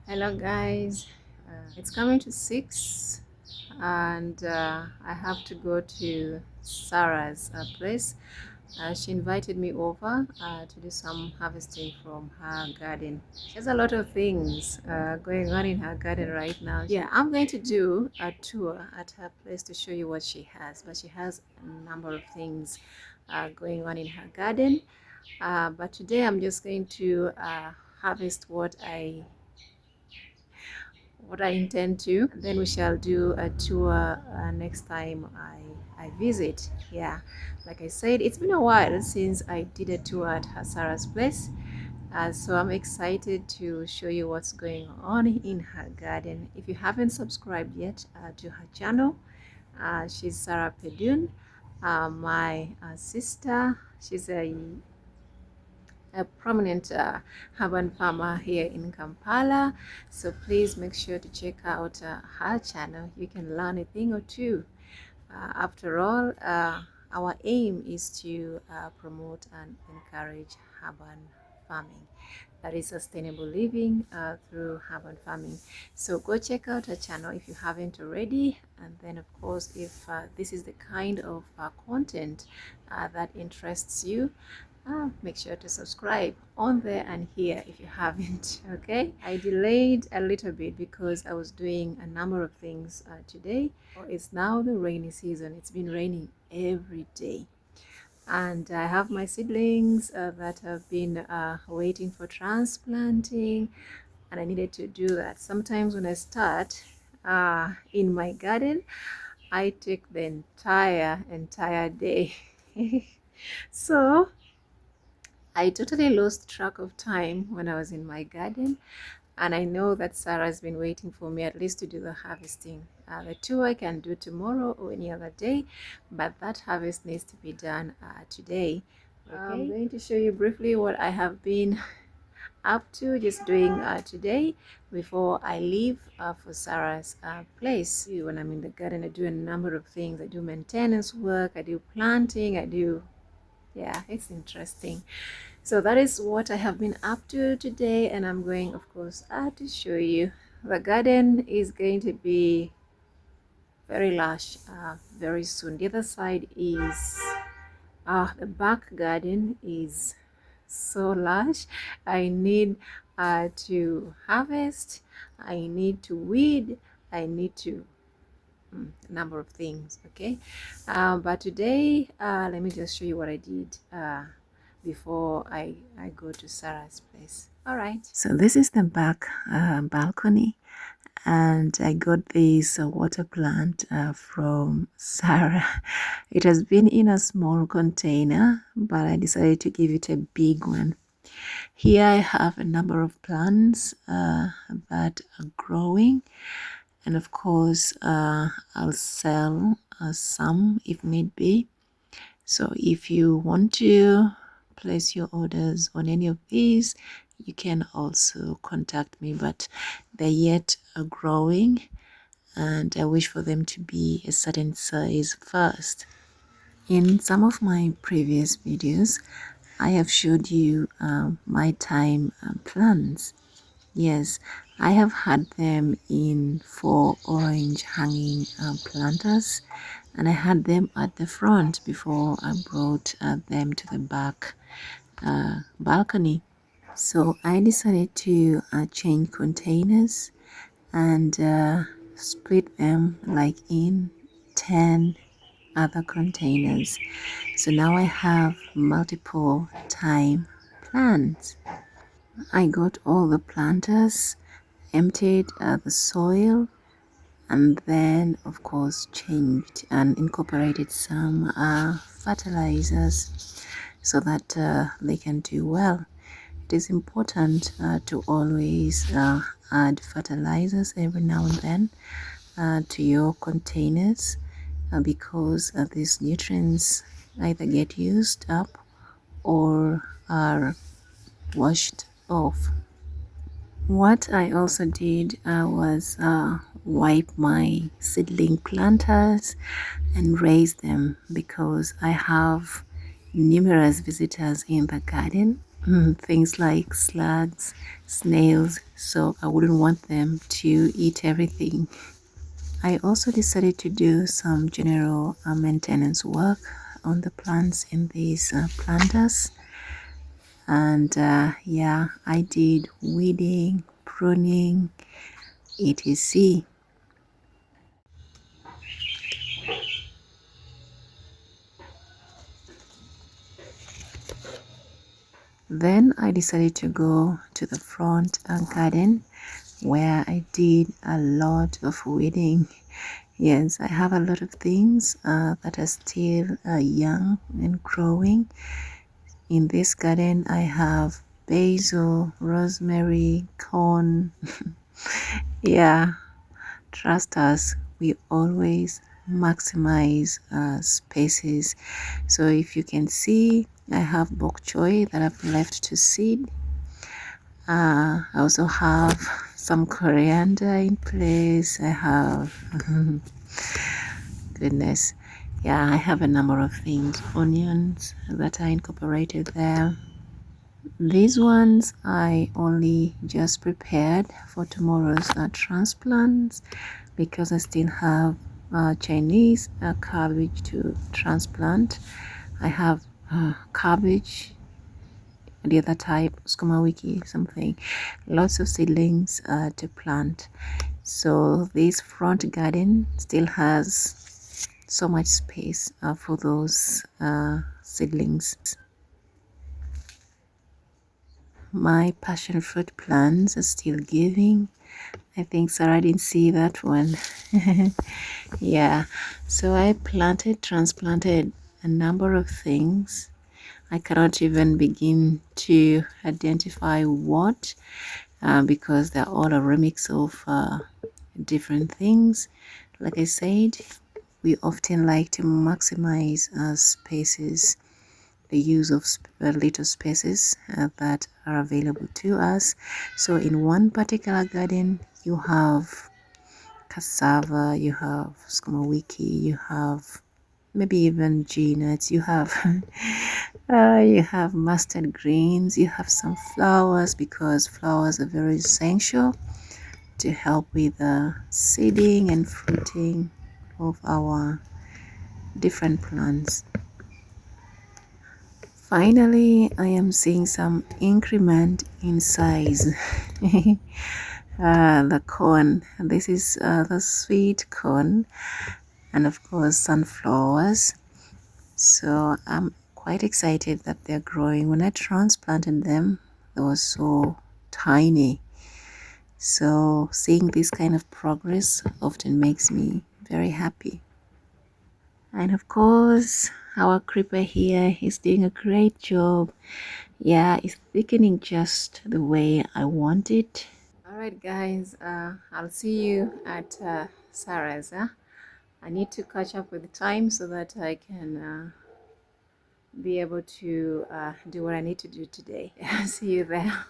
Hello guys, it's coming to 6 and I have to go to Sarah's place. She invited me over to do some harvesting from her garden. She has a lot of things going on in her garden right now. Yeah, I'm going to do a tour at her place to show you what she has, but she has a number of things going on in her garden. But today I'm just going to harvest what I intend to. Then we shall do a tour next time I visit. Yeah, like I said, it's been a while since I did a tour at Sarah's place. So I'm excited to show you what's going on in her garden. If you haven't subscribed yet to her channel, she's Sarah Pedun, my sister. She's a prominent urban farmer here in Kampala. So please make sure to check out her channel. You can learn a thing or two. After all, our aim is to promote and encourage urban farming. That is sustainable living through urban farming. So go check out her channel if you haven't already. And then, of course, if this is the kind of content that interests you, make sure to subscribe on there and here if you haven't. Okay, I delayed a little bit because I was doing a number of things today. It's now the rainy season. It's been raining every day, and I have my seedlings that have been waiting for transplanting, and I needed to do that. Sometimes when I start in my garden, I take the entire day. So I totally lost track of time when I was in my garden, and I know that Sarah's been waiting for me at least to do the harvesting. The two I can do tomorrow or any other day, but that harvest needs to be done today. Okay? I'm going to show you briefly what I have been up to, just doing today before I leave for Sarah's place. When I'm in the garden, I do a number of things. I do maintenance work, I do planting, yeah, it's interesting. So that is what I have been up to today, and I'm going, of course, to show you. The garden is going to be very lush very soon. The other side is the back garden is so lush. I need to harvest, I need to weed, I need to a number of things. Okay, but today let me just show you what I did before I go to Sarah's place. All right, so this is the back balcony, and I got this water plant from Sarah. It has been in a small container, but I decided to give it a big one. Here I have a number of plants that are growing, and of course I'll sell some if need be. So if you want to place your orders on any of these, you can also contact me, but they're yet growing, and I wish for them to be a certain size first. In some of my previous videos, I have showed you my thyme plants. Yes, I have had them in 4 orange hanging planters, and I had them at the front before I brought them to the back balcony. So I decided to change containers and split them like in 10 other containers. So now I have multiple thyme plants. I got all the planters, emptied the soil, and then of course changed and incorporated some fertilizers so that they can do well. It is important to always add fertilizers every now and then to your containers because these nutrients either get used up or are washed off. What I also did was wipe my seedling planters and raise them because I have numerous visitors in the garden. things like slugs, snails, so I wouldn't want them to eat everything. I also decided to do some general maintenance work on the plants in these planters. And yeah, I did weeding, pruning, etc. Then I decided to go to the front garden where I did a lot of weeding. Yes, I have a lot of things that are still young and growing. In this garden, I have basil, rosemary, corn. Yeah, trust us, we always maximize spaces. So if you can see, I have bok choy that I've left to seed. I also have some coriander in place. I have, goodness, yeah, I have a number of things, onions that are incorporated there. These ones I only just prepared for tomorrow's transplants because I still have Chinese cabbage to transplant. I have cabbage, the other type, skumawiki, something, lots of seedlings to plant. So this front garden still has so much space for those seedlings. My passion fruit plants are still giving. I think Sarah didn't see that one. Yeah, so I transplanted a number of things. I cannot even begin to identify what because they're all a remix of different things. Like I said, we often like to maximize spaces, the use of little spaces that are available to us. So in one particular garden, you have cassava, you have skumawiki, you have maybe even nuts, you have you have mustard greens, you have some flowers because flowers are very essential to help with the seeding and fruiting of our different plants. Finally, I am seeing some increment in size. The corn, this is the sweet corn, and of course sunflowers. So I'm quite excited that they're growing. When I transplanted them, they were so tiny. So seeing this kind of progress often makes me very happy. And of course, our creeper here is doing a great job. Yeah, it's thickening just the way I want it. All right, guys, I'll see you at Sarah's. I need to catch up with the time so that I can be able to do what I need to do today. See you there.